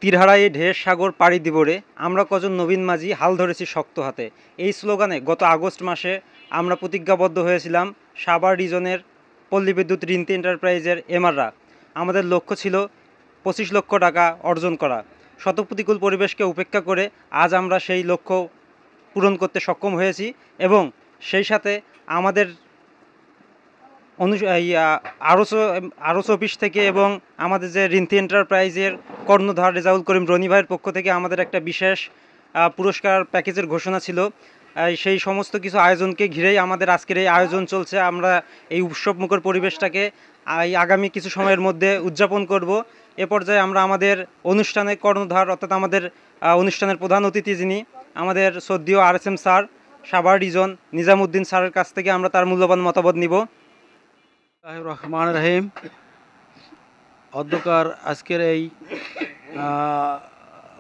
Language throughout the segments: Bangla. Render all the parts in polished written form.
তীরহারায় ঢের সাগর পাড়ি দিবরে আমরা কজন নবীন মাঝি হাল ধরেছি শক্ত হাতে। এই স্লোগানে গত আগস্ট মাসে আমরা প্রতিজ্ঞাবদ্ধ হয়েছিলাম সাভার রিজনের পল্লী বিদ্যুৎ রিন্তি এন্টারপ্রাইজের এমআররা। আমাদের লক্ষ্য ছিল 25 লক্ষ টাকা অর্জন করা। শত প্রতিকূল পরিবেশকে উপেক্ষা করে আজ আমরা সেই লক্ষ্য পূরণ করতে সক্ষম হয়েছি এবং সেই সাথে আমাদের আরস অফিস থেকে এবং আমাদের যে রিন্তি এন্টারপ্রাইজের কর্ণধার রেজাউল করিম রনি ভাইয়ের পক্ষ থেকে আমাদের একটা বিশেষ পুরস্কার প্যাকেজের ঘোষণা ছিল। সেই সমস্ত কিছু আয়োজনকে ঘিরেই আমাদের আজকের এই আয়োজন চলছে। আমরা এই উৎসবমুখর পরিবেশটাকে এই আগামী কিছু সময়ের মধ্যে উদযাপন করব। এ পর্যায়ে আমরা আমাদের অনুষ্ঠানের কর্ণধার অর্থাৎ আমাদের অনুষ্ঠানের প্রধান অতিথি যিনি আমাদের শ্রদ্ধেয় RSM sir Savar reason Nizamuddin স্যারের কাছ থেকে আমরা তার মূল্যবান মতামত নিব। রহমান রহিম। অধ্যকার আজকের এই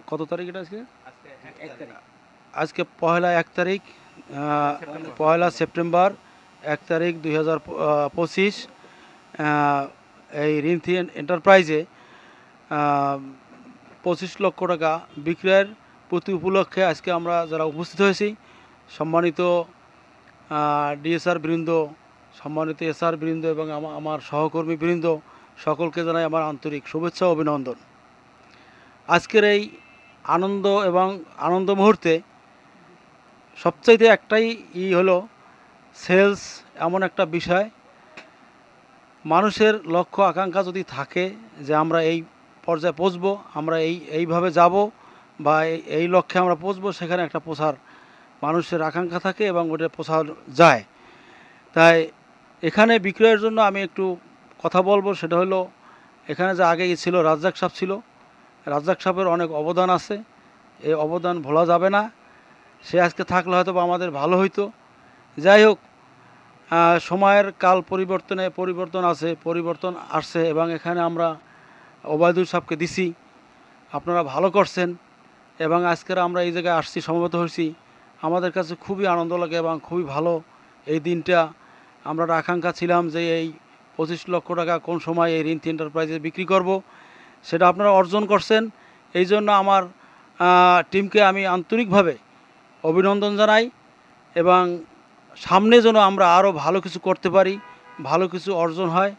কত তারিখ এটা আজকে পয়লা 1 তারিখ, পয়লা সেপ্টেম্বর 1 তারিখ 2025 এই রিন্থি এন্টারপ্রাইজে 25 লক্ষ টাকা বিক্রয়ের প্রতি উপলক্ষে আজকে আমরা যারা উপস্থিত হয়েছি, সম্মানিত ডিএসআর বৃন্দ, সম্মানিত এসআর বৃন্দ এবং আমার সহকর্মী বৃন্দ, সকলকে জানাই আমার আন্তরিক শুভেচ্ছা ও অভিনন্দন। আজকের এই আনন্দ মুহূর্তে সবচাইতে একটাই হলো সেলস এমন একটা বিষয়, মানুষের লক্ষ্য আকাঙ্ক্ষা যদি থাকে যে আমরা এই পর্যায়ে পৌঁছবো, আমরা এইভাবে যাব বা এই লক্ষ্যে আমরা পৌঁছবো, সেখানে একটা পৌঁছার মানুষের আকাঙ্ক্ষা থাকে এবং ওটা পৌঁছানো যায়। তাই এখানে বিক্রয়ের জন্য আমি একটু কথা বলবো। সেটা হলো, এখানে যে আগে ছিল রাজ্জাক সাহেব ছিল, রাজ্জাক সাহেবের অনেক অবদান আছে, এই অবদান ভোলা যাবে না। সে আজকে থাকলে হয়তো বা আমাদের ভালো হইতো। যাই হোক, সময়ের কাল পরিবর্তন আসছে এবং এখানে আমরা ওবায়দুল সাহেবকে দিছি, আপনারা ভালো করছেন এবং আজকের আমরা এই জায়গায় আসছি, সমবেত হয়েছি। আমাদের কাছে খুবই আনন্দ লাগে এবং খুবই ভালো এই দিনটা। আমরা আকাঙ্ক্ষা ছিলাম যে এই 25 লক্ষ টাকা কোন সময় এই রিন্থি এন্টারপ্রাইজে বিক্রি করব, সেটা আপনারা অর্জন করছেন। এই জন্য আমার টিমকে আমি আন্তরিকভাবে অভিনন্দন জানাই এবং সামনে যেন আমরা আরও ভালো কিছু করতে পারি, ভালো কিছু অর্জন হয়,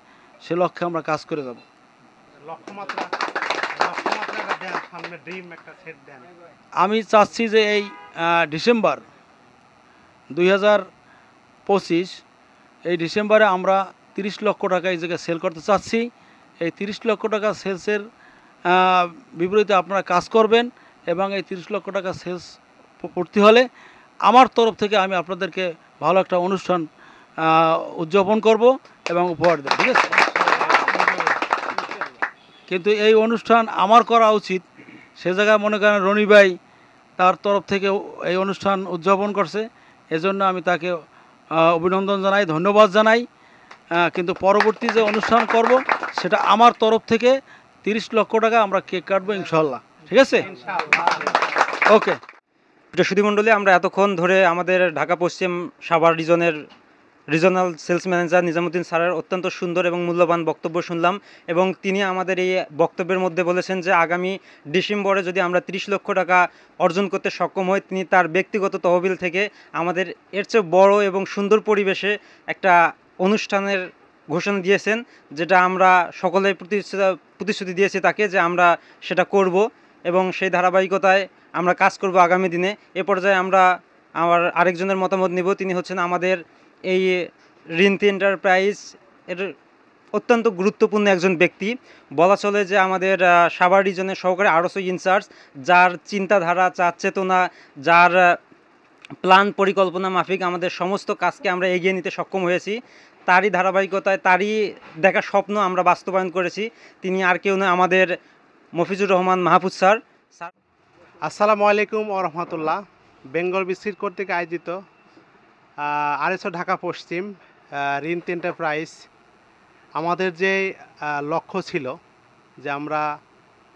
সে লক্ষ্যে আমরা কাজ করে যাব। আমি চাচ্ছি যে এই ডিসেম্বর 2025 এই ডিসেম্বরে আমরা 30 লক্ষ টাকা এই জায়গায় সেল করতে চাচ্ছি। এই 30 লক্ষ টাকা সেলসের বিপরীতে আপনারা কাজ করবেন এবং এই 30 লক্ষ টাকা সেলস পূর্তি হলে আমার তরফ থেকে আমি আপনাদেরকে ভালো একটা অনুষ্ঠান উদযাপন করব এবং উপহার দেব, ঠিক আছে? কিন্তু এই অনুষ্ঠান আমার করা উচিত, সে জায়গায় মনে করেন রনি ভাই তার তরফ থেকে এই অনুষ্ঠান উদযাপন করছে, এজন্য আমি তাকে অভিনন্দন জানাই, ধন্যবাদ জানাই। কিন্তু পরবর্তী যে অনুষ্ঠান করব সেটা আমার তরফ থেকে 30 লক্ষ টাকা আমরা কেক কাটবো ইনশাল্লাহ, ঠিক আছে? ওকে। সুধীমণ্ডলী, আমরা এতক্ষণ ধরে আমাদের ঢাকা পশ্চিম Savar regional sales manager Nizamuddin স্যারের অত্যন্ত সুন্দর এবং মূল্যবান বক্তব্য শুনলাম এবং তিনি আমাদের এই বক্তব্যের মধ্যে বলেছেন যে আগামী ডিসেম্বরে যদি আমরা 30 লক্ষ টাকা অর্জন করতে সক্ষম হই, তিনি তার ব্যক্তিগত তহবিল থেকে আমাদের এর চেয়ে বড় এবং সুন্দর পরিবেশে একটা অনুষ্ঠানের ঘোষণা দিয়েছেন, যেটা আমরা সকলে প্রতিশ্রুতি দিয়েছি তাকে যে আমরা সেটা করব এবং সেই ধারাবাহিকতায় আমরা কাজ করব আগামী দিনে। এ পর্যায়ে আমরা আমার আরেকজনের মতামত নিব। তিনি হচ্ছেন আমাদের এই রিন্থি এন্টারপ্রাইজ এর অত্যন্ত গুরুত্বপূর্ণ একজন ব্যক্তি। বলা চলে যে আমাদের সাভার রিজনের সহকারী আরসো ইনচার্জ, যার চিন্তাধারা, যার চেতনা, যার প্ল্যান পরিকল্পনা মাফিক আমাদের সমস্ত কাজকে আমরা এগিয়ে নিতে সক্ষম হয়েছি। তারই ধারাবাহিকতায়, তারই দেখা স্বপ্ন আমরা বাস্তবায়ন করেছি। তিনি আর কেউ নয়, আমাদের মফিজুর রহমান মাহফুজ স্যার। আসসালামু আলাইকুম ওয়া রাহমাতুল্লাহ। বেঙ্গল বিসির কর্তৃক আয়োজিত RSO ঢাকা পশ্চিম রিন্থি এন্টারপ্রাইজ, আমাদের যে লক্ষ্য ছিল যে আমরা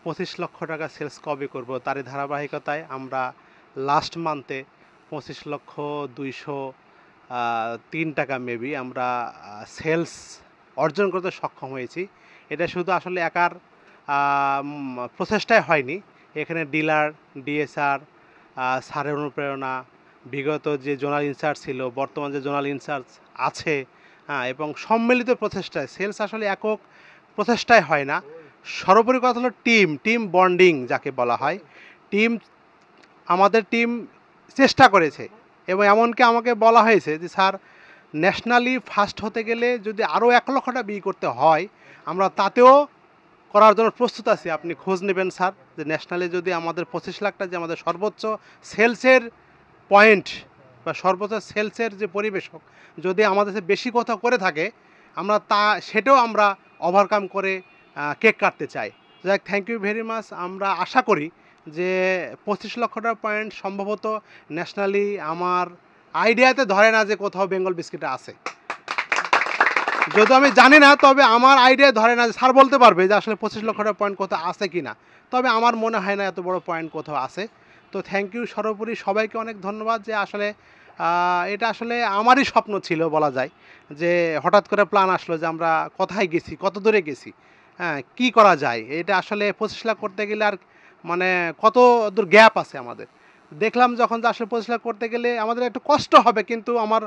25 লক্ষ টাকা সেলস কবে করব, তারই ধারাবাহিকতায় আমরা লাস্ট মান্থে 25,203 টাকা মেবি আমরা সেলস অর্জন করতে সক্ষম হয়েছি। এটা শুধু আসলে একার প্রচেষ্টায় হয়নি, এখানে ডিলার, ডিএসআর, স্যারের অনুপ্রেরণা, বিগত যে জোনাল ইনচার্জ ছিল, বর্তমান যে জোনাল ইনচার্জ আছে, হ্যাঁ, এবং সম্মিলিত প্রচেষ্টায় সেলস আসলে একক প্রচেষ্টায় হয় না। সর্বোপরি কথা হলো টিম বন্ডিং যাকে বলা হয়। টিম আমাদের টিম চেষ্টা করেছে এবং এমনকি আমাকে বলা হয়েছে যে স্যার, ন্যাশনালি ফার্স্ট হতে গেলে যদি আরও 1,00,000 বিয়ে করতে হয় আমরা তাতেও করার জন্য প্রস্তুত আছি। আপনি খোঁজ নেবেন স্যার, যে ন্যাশনালে যদি আমাদের 25 লাখটা যে আমাদের সর্বোচ্চ সেলসের পয়েন্ট বা সর্বোচ্চ সেলসের যে পরিবেশক যদি আমাদের চেয়ে বেশি কথা করে থাকে, আমরা সেটাও আমরা ওভারকাম করে কেক কাটতে চাই। যাক, থ্যাংক ইউ ভেরি মাচ। আমরা আশা করি যে 25 লক্ষ টাকা পয়েন্ট সম্ভবত ন্যাশনালি আমার আইডিয়াতে ধরে না যে কোথাও বেঙ্গল বিস্কিটে আছে। যদি আমি জানি না, তবে আমার আইডিয়া ধরে না যে স্যার বলতে পারবে যে আসলে 25 লক্ষ টাকা পয়েন্ট কোথাও আছে কি না, তবে আমার মনে হয় না এত বড় পয়েন্ট কোথাও আছে। তো থ্যাংক ইউ সর্বোপরি সবাইকে অনেক ধন্যবাদ। যে আসলে এটা আসলে আমারই স্বপ্ন ছিল বলা যায়, যে হঠাৎ করে প্ল্যান আসলো যে আমরা কোথায় গেছি, কত দূরে গেছি, হ্যাঁ, কী করা যায়। এটা আসলে 25 লাখ করতে গেলে আর মানে কত দূর গ্যাপ আছে আমাদের। দেখলাম যখন যে আসলে 25 লাখ করতে গেলে আমাদের একটু কষ্ট হবে, কিন্তু আমার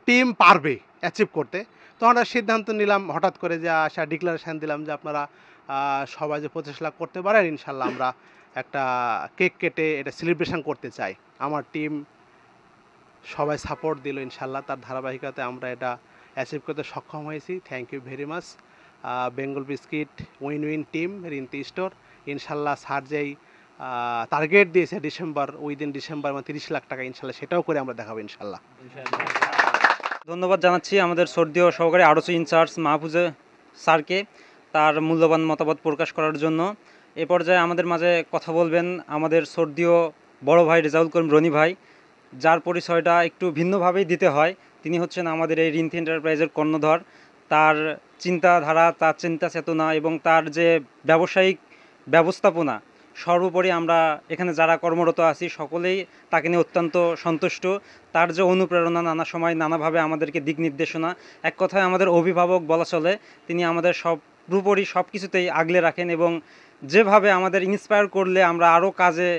টিম পারবে অ্যাচিভ করতে। তখন একটা সিদ্ধান্ত নিলাম হঠাৎ করে, যে আসা ডিক্লারেশান দিলাম যে আপনারা সবাই যে 25 লাখ করতে পারেন, ইনশাল্লাহ আমরা একটা কেক কেটে এটা সেলিব্রেশন করতে চাই। আমার টিম সবাই সাপোর্ট দিল, ইনশাল্লাহ তার ধারাবাহিকতায় আমরা এটা অ্যাচিভ করতে সক্ষম হয়েছি। Thank you very much. Bengal biscuit win win team, Rinti store. ইনশাল্লাহ স্যার যেই টার্গেট দিয়েছে ডিসেম্বর, উইদিন ডিসেম্বর 30 লাখ টাকা, ইনশাল্লাহ সেটাও করে আমরা দেখাবো ইনশাল্লাহ। ধন্যবাদ জানাচ্ছি আমাদের শ্রদ্ধেয় সহকারী আরসি ইনচার্জ মাহফুজে স্যারকে তার মূল্যবান মতামত প্রকাশ করার জন্য। এ পর্যায়ে আমাদের মাঝে কথা বলবেন আমাদের শ্রদ্ধেয় বড় ভাই রেজাউল করিম রনি ভাই, যার পরিচয়টা একটু ভিন্নভাবেই দিতে হয়। তিনি হচ্ছেন আমাদের এই রিন্থি এন্টারপ্রাইজের কর্ণধার। তার চিন্তাধারা, তার চিন্তা চেতনা এবং তার যে ব্যবসায়িক ব্যবস্থাপনা, সর্বোপরি আমরা এখানে যারা কর্মরত আছি সকলেই তাকে নিয়ে অত্যন্ত সন্তুষ্ট। তার যে অনুপ্রেরণা, নানা সময় নানাভাবে আমাদেরকে দিক নির্দেশনা, এক কথায় আমাদের অভিভাবক বলা চলে। তিনি আমাদের সর্বোপরি সব কিছুতেই আগলে রাখেন এবং যেভাবে আমাদের ইন্সপায়ার করলে আমরা আরও কাজে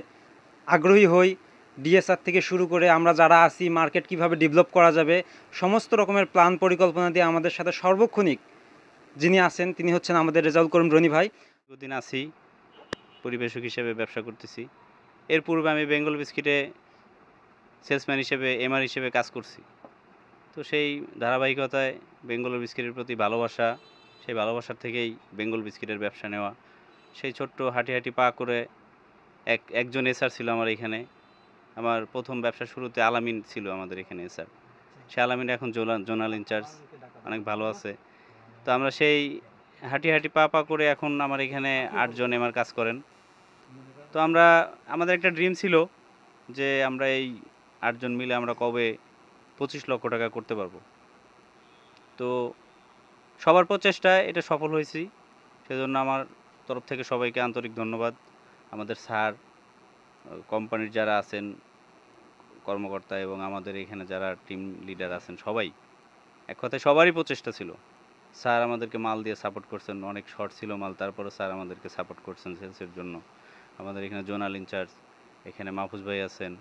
আগ্রহী হই, ডিএসআর থেকে শুরু করে আমরা যারা আছি মার্কেট কিভাবে ডেভেলপ করা যাবে, সমস্ত রকমের প্ল্যান পরিকল্পনা দিয়ে আমাদের সাথে সর্বক্ষণিক যিনি আছেন তিনি হচ্ছেন আমাদের রেজাউল করিম রনি ভাই। দীর্ঘদিন আছি পরিবেশক হিসেবে ব্যবসা করতেছি। এর পূর্বে আমি বেঙ্গল বিস্কিটে সেলসম্যান হিসেবে, এমআর হিসেবে কাজ করছি। তো সেই ধারাবাহিকতায় বেঙ্গল বিস্কিটের প্রতি ভালোবাসা, সেই ভালোবাসার থেকেই বেঙ্গল বিস্কিটের ব্যবসা নেওয়া। সেই ছোট্ট হাঁটি হাঁটি পা করে একজন এসআর ছিল আমার এখানে। আমার প্রথম ব্যবসা শুরুতে আলামিন ছিল আমাদের এখানে এসআর। সে আলামিন এখন জোনাল ইনচার্জ, অনেক ভালো আছে। তো আমরা সেই হাঁটি হাঁটি পা পা করে এখন আমার এখানে 8 জন এমআর কাজ করেন। তো আমাদের একটা ড্রিম ছিল যে আমরা এই 8 জন মিলে আমরা কবে 25 লক্ষ টাকা করতে পারবো। তো সবার প্রচেষ্টায় এটা সফল হয়েছি, সেজন্য আমার তরফ থেকে সবাইকে আন্তরিক ধন্যবাদ। আমাদের স্যার, কোম্পানির যারা আছেন কর্মকর্তা এবং আমাদের এখানে যারা টিম লিডার আছেন, সবাই এক কথায় সবারই প্রচেষ্টা ছিল। স্যার আমাদেরকে মাল দিয়ে সাপোর্ট করছেন, অনেক শর্ট ছিল মাল, তারপরে স্যার আমাদেরকে সাপোর্ট করছেন সেলসের জন্য। আমাদের এখানে জোনাল ইনচার্জ, এখানে মাহফুজ ভাই আছেন,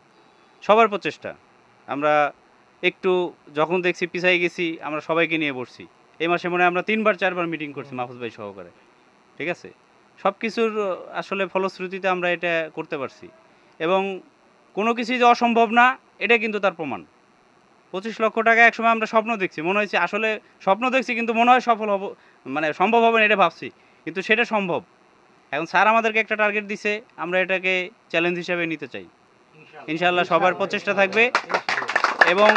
সবার প্রচেষ্টা। আমরা একটু যখন দেখছি পিছাই গেছি, আমরা সবাইকে নিয়ে বসছি। এই মাসে মনে হয় আমরা 3-4বার মিটিং করছি মাহফুজ ভাই সহকারে, ঠিক আছে। সব কিছুর আসলে ফলশ্রুতিতে আমরা এটা করতে পারছি এবং কোনো কিছুই যে অসম্ভব না এটা কিন্তু তার প্রমাণ। 25 লক্ষ টাকা একসময় আমরা স্বপ্ন দেখছি, মনে হয়েছে আসলে স্বপ্ন দেখছি কিন্তু মনে হয় সফল হব, মানে সম্ভব হবে না এটা ভাবছি, কিন্তু সেটা সম্ভব। এখন স্যার আমাদেরকে একটা টার্গেট দিছে, আমরা এটাকে চ্যালেঞ্জ হিসেবে নিতে চাই। ইনশাআল্লাহ সবার প্রচেষ্টা থাকবে এবং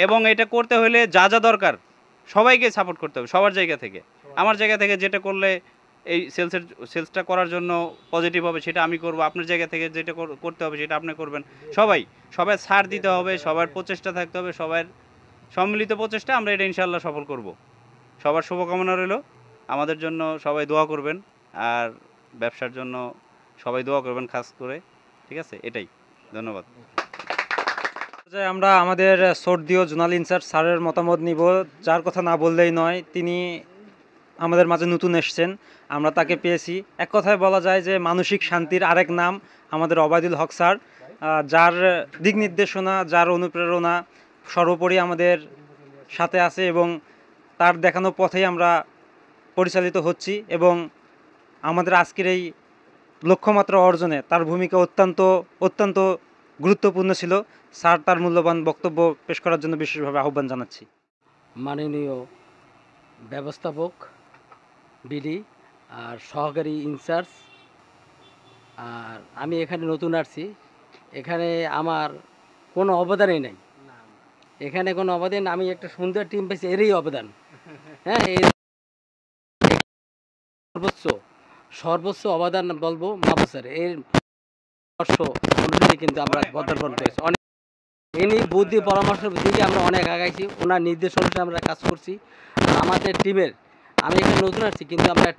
এবং এটা করতে হলে যা যা দরকার সবাইকে সাপোর্ট করতে হবে সবার জায়গা থেকে। আমার জায়গা থেকে যেটা করলে এই সেলসটা করার জন্য পজিটিভ হবে সেটা আমি করব, আপনার জায়গা থেকে যেটা করতে হবে সেটা আপনি করবেন। সবাই ছাড় দিতে হবে, সবার প্রচেষ্টা থাকতে হবে, সবার সম্মিলিত প্রচেষ্টা আমরা এটা ইনশাআল্লাহ সফল করব। সবার শুভকামনা রইল, আমাদের জন্য সবাই দোয়া করবেন আর ব্যবসার জন্য সবাই দোয়া করবেন খাস করে, ঠিক আছে। এটাই, ধন্যবাদ। আমরা আমাদের শ্রদ্ধেয় জোনাল ইনচার্জ স্যারের মতামত নিব, যার কথা না বললেই নয়। তিনি আমাদের মাঝে নতুন এসছেন, আমরা তাকে পেয়েছি। এক কথায় বলা যায় যে মানসিক শান্তির আরেক নাম আমাদের ওবায়দুল হক স্যার, যার দিক নির্দেশনা, যার অনুপ্রেরণা সর্বোপরি আমাদের সাথে আছে এবং তার দেখানো পথেই আমরা পরিচালিত হচ্ছি এবং আমাদের আজকের এই লক্ষ্যমাত্রা অর্জনে তার ভূমিকা অত্যন্ত অত্যন্ত গুরুত্বপূর্ণ ছিল। স্যার তার মূল্যবান বক্তব্য পেশ করার জন্য বিশেষভাবে আহ্বান জানাচ্ছি। মাননীয় ব্যবস্থাপক বিডি আর সহকারী ইনচার্জ, আর আমি এখানে নতুন আসছি, এখানে আমার কোনো অবদানই নাই, এখানে কোনো অবদান, আমি একটা সুন্দর টিম পেয়েছি, এরই অবদান। হ্যাঁ, এই সর্বোচ্চ অবদান বলবো মাহবুব স্যার, এর পরামর্শ অনুযায়ী কিন্তু আমরা পদার্পণ করেছি। অনেক ইনি বুদ্ধি পরামর্শ দিকে আমরা অনেক আগাইছি, ওনার নির্দেশ অনুসারে আমরা কাজ করছি। আর আমাদের টিমের, আমি এখানে নতুন আসছি কিন্তু আমরা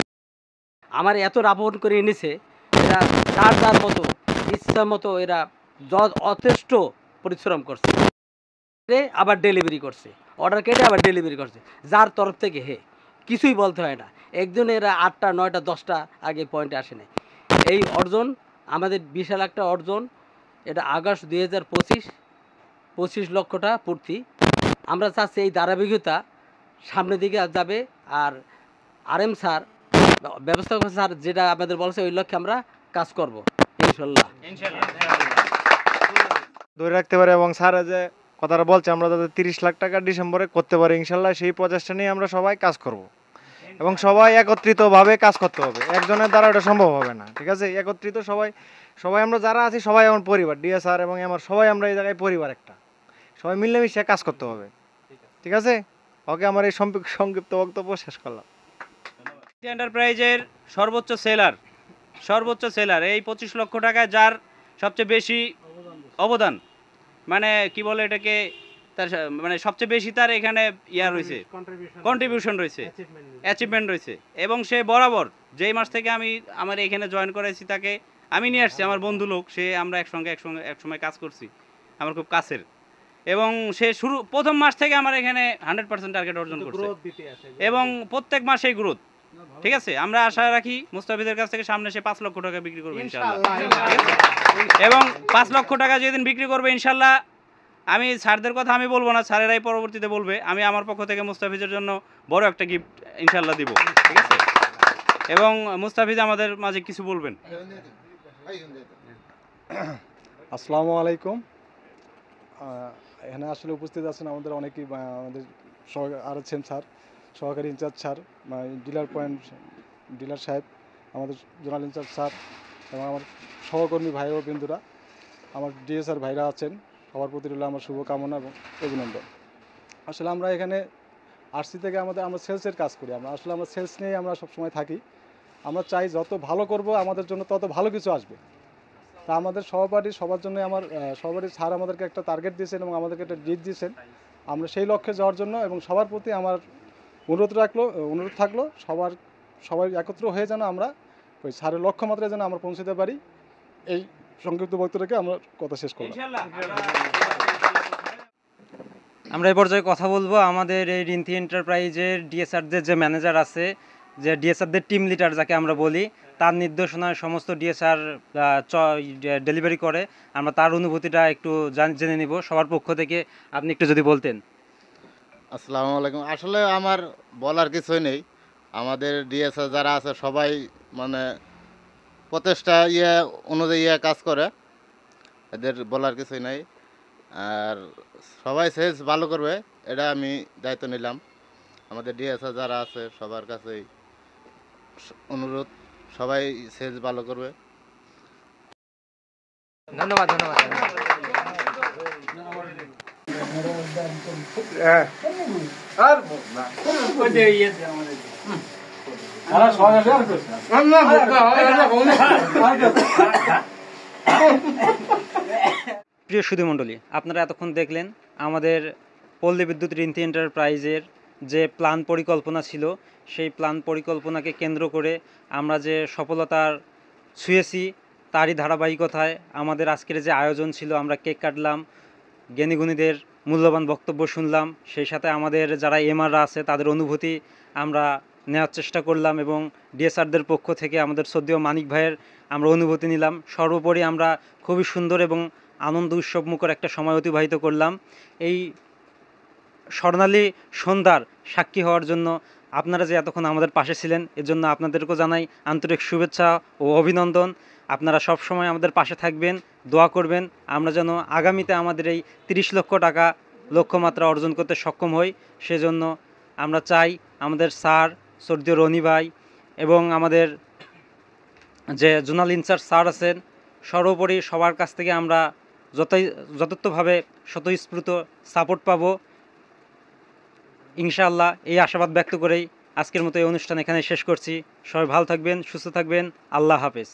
আমার এত রাপোর্ট করে এনেছে, এরা যার মতো ইচ্ছা মতো এরা যথেষ্ট পরিশ্রম করছে, আবার ডেলিভারি করছে, অর্ডার কেটে আবার ডেলিভারি করছে, যার তরফ থেকে কিছুই বলতে হয় না। একজন এরা 8টা 9টা 10টা আগে পয়েন্টে আসে নাই। এই অর্জন আমাদের বিশাল একটা অর্জন, এটা আগস্ট 2025 লক্ষটা পূর্তি। আমরা চাচ্ছি এই ধারাবাহিকতা সামনের দিকে যাবে। আর RM স্যার, ব্যবস্থাপক স্যার যেটা আমাদের বলছে, ওই লক্ষ্যে আমরা কাজ করব ইনশাল্লাহ। ধরে রাখতে পারে এবং স্যার যে কথাটা বলছে, আমরা যাতে 30 লাখ টাকা ডিসেম্বরে করতে পারি ইনশাল্লাহ, সেই প্রচেষ্টা নিয়ে আমরা সবাই কাজ করব এবং সবাই একত্রিতভাবে কাজ করতে হবে। একজনের দ্বারা এটা সম্ভব হবে না, ঠিক আছে? একত্রিত সবাই আমরা যারা আছি সবাই আমার পরিবার, ডিএসআর এবং আমার সবাই আমরা এই জায়গায় পরিবার একটা, সবাই মিলেমিশে কাজ করতে হবে, ঠিক আছে? ওকে, আমার এই সংক্ষিপ্ত বক্তব্য শেষ করলাম। এন্টারপ্রাইজের সর্বোচ্চ সেলার এই 25 লক্ষ টাকায় যার সবচেয়ে বেশি অবদান, মানে কি বলে এটাকে, তার মানে সবচেয়ে বেশি তার এখানে রয়েছে, কন্ট্রিবিউশন রয়েছে, অ্যাচিভমেন্ট রয়েছে। এবং সে বরাবর যেই মাস থেকে আমি আমার এখানে জয়েন করেছি, তাকে আমি নিয়ে আসছি, আমার বন্ধু লোক, সে আমরা একসঙ্গে একসময় কাজ করছি, আমার খুব কাছের। এবং সে প্রথম মাস থেকে আমার এখানে 100% টার্গেট অর্জন করছে এবং প্রত্যেক মাসেই গ্রোথ। ঠিক আছে, আমরা আশা রাখি মুস্তাফিজের কাছ থেকে সামনে সে 5 লক্ষ টাকা বিক্রি করবে ইনশাআল্লাহ, ঠিক আছে? এবং 5 লক্ষ টাকা যেদিন বিক্রি করবে ইনশাআল্লাহ, আমি স্যারদের কথা আমি বলবো না, স্যারেরাই পরবর্তীতে বলবে, আমি আমার পক্ষ থেকে মুস্তাফিজের জন্য বড় একটা গিফট ইনশাআল্লাহ দিব, ঠিক আছে? এবং মুস্তাফিজ আমাদের মাঝে কিছু বলবেন। আসসালামু আলাইকুম। এখানে আসলে উপস্থিত আছেন আমাদের অনেকেই, আমাদের আছেন স্যার, সহকারী ইনচার্জ স্যার, ডিলার সাহেব, আমাদের জোনাল ইনচার্জ স্যার এবং আমার সহকর্মী ভাই ও বন্ধুরা, আমার ডিএসআর ভাইরা আছেন, সবার প্রতি রইল আমার শুভকামনা এবং অভিনন্দন। আসলে আমরা এখানে আরসি থেকে আমরা সেলসের কাজ করি, আমরা সেলস নিয়েই আমরা সবসময় থাকি। আমরা চাই যত ভালো করব আমাদের জন্য তত ভালো কিছু আসবে। তা আমাদের সহপাঠী সবার জন্য সহপাঠী স্যার আমাদেরকে একটা টার্গেট দিয়েছেন এবং আমাদেরকে একটা ডিট দিয়েছেন, আমরা সেই লক্ষ্যে যাওয়ার জন্য। এবং সবার প্রতি আমার অনুরোধ থাকলো সবাই একত্র হয়ে যেন আমরা ওই স্যারের লক্ষ্যমাত্রায় যেন আমরা পৌঁছতে পারি। এই সংক্ষিপ্ত বক্তব্য রেখে আমরা কথা শেষ করলাম। আমরা এই পর্যায়ে কথা বলবো আমাদের এই রিন্থি এন্টারপ্রাইজের ডিএসআরদের যে ম্যানেজার আছে, যে ডিএসআরদের টিম লিডার যাকে আমরা বলি, তার নির্দেশনায় সমস্ত ডিএসআর ডেলিভারি করে। আমরা তার অনুভূতিটা একটু জেনে নিব সবার পক্ষ থেকে। আপনি একটু যদি বলতেন। আসসালামু আলাইকুম। আসলে আমার বলার কিছুই নেই, আমাদের ডিএসআর যারা আছে সবাই মানে প্রচেষ্টা অনুযায়ী কাজ করে, এদের বলার কিছুই নাই। আর সবাই সেলস ভালো করবে, এটা আমি দায়িত্ব নিলাম। আমাদের ডিএসআর যারা আছে সবার কাছেই অনুরোধ, সবাই সেলস ভালো করবে। ধন্যবাদ। প্রিয় সুধীমণ্ডলী, আপনারা এতক্ষণ দেখলেন আমাদের পল্লী বিদ্যুৎ রিন্থি এন্টারপ্রাইজের যে প্ল্যান পরিকল্পনা ছিল, সেই প্ল্যান পরিকল্পনাকে কেন্দ্র করে আমরা যে সফলতার ছুঁয়েছি, তারই ধারাবাহিকতায় আমাদের আজকের যে আয়োজন ছিল, আমরা কেক কাটলাম, জ্ঞানীগুণীদের মূল্যবান বক্তব্য শুনলাম, সেই সাথে আমাদের যারা এমআররা আছে তাদের অনুভূতি আমরা নেওয়ার চেষ্টা করলাম এবং ডিএসআরদের পক্ষ থেকে আমাদের শ্রদ্ধেয় মানিক ভাইয়ের আমরা অনুভূতি নিলাম। সর্বোপরি আমরা খুবই সুন্দর এবং আনন্দ উৎসবমুখর একটা সময় অতিবাহিত করলাম। এই স্বর্ণালী সন্ধ্যার সাক্ষী হওয়ার জন্য আপনারা যে এতক্ষণ আমাদের পাশে ছিলেন, এর জন্য আপনাদেরকেও জানাই আন্তরিক শুভেচ্ছা ও অভিনন্দন। আপনারা সব সময় আমাদের পাশে থাকবেন, দোয়া করবেন, আমরা যেন আগামীতে আমাদের এই 30 লক্ষ টাকা লক্ষ্যমাত্রা অর্জন করতে সক্ষম হই। সেজন্য আমরা চাই আমাদের স্যার, শ্রদ্ধেয় রনি ভাই এবং আমাদের যে জোনাল ইনচার্জ স্যার আছেন, সর্বোপরি সবার কাছ থেকে আমরা যথাযথভাবে স্বতঃস্ফূর্ত সাপোর্ট পাবো ইনশাআল্লাহ। এই আশাবাদ ব্যক্ত করেই আজকের মতো এই অনুষ্ঠান এখানে শেষ করছি। সবাই ভালো থাকবেন, সুস্থ থাকবেন। আল্লাহ হাফেজ।